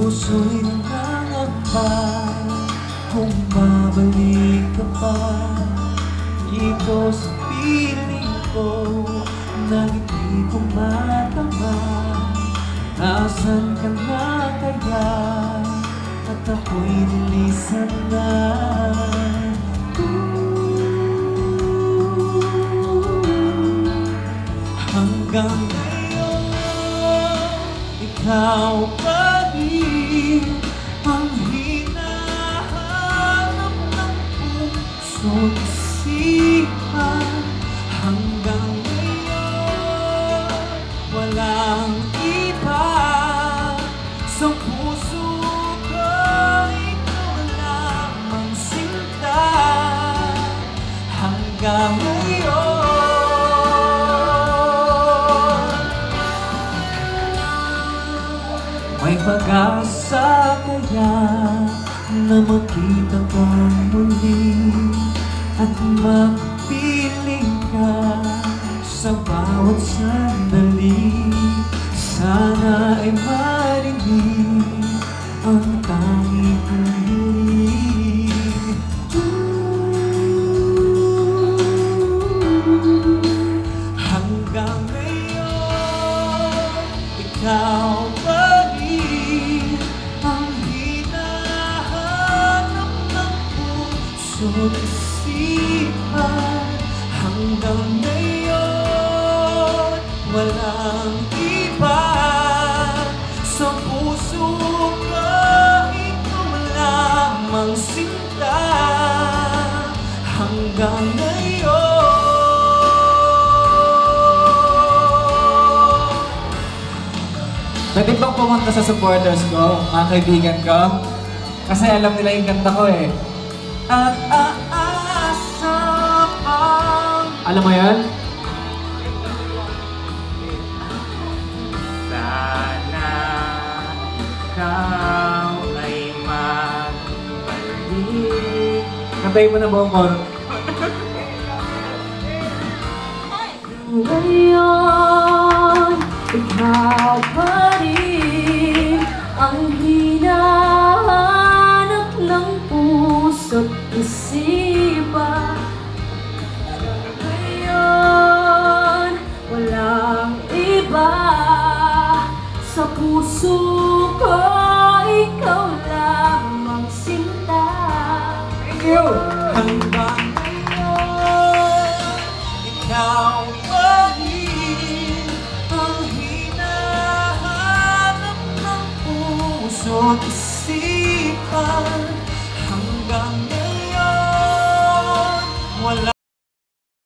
puso'y nangangamba kung babalik ka pa dito sa piling ko na hindi ko matama. Nasaan ka na kaya at ako'y nilisan na? Hanggang ngayon, ikaw pa rin ang hinahanap ng puso't isipan. Hanggang ngayon, walang iba sa puso ko, ikaw lamang sinta. Hanggang ngayon, may pag-asa kaya na makita kang muli at mapiling ka sa bawat sandali. Sana ay marinig ang tanging kong hiling. Hanggang ngayon, ikaw pa rin ang hinahanap ng puso't isipan. Hanggang ngayon, walang iba sa puso ko, ikaw lamang sinta. Hanggang ngayon. Pwede bang pumunta sa supporters ko, mga kaibigan ko? Kasi alam nila yung kanta ko eh. At aasa pang Alam mo yan? Sana ikaw ay magbalik. Kantayin mo na buong koro. Ngayon, ikaw pa rin ang hinahanap ng puso't isipan. Ngayon, walang iba sa puso ko, ikaw lamang sinta. Thank you! hanggang ngayon, ikaw pa rin ang hinahanap ng puso't isipan. Hanggang ngayon,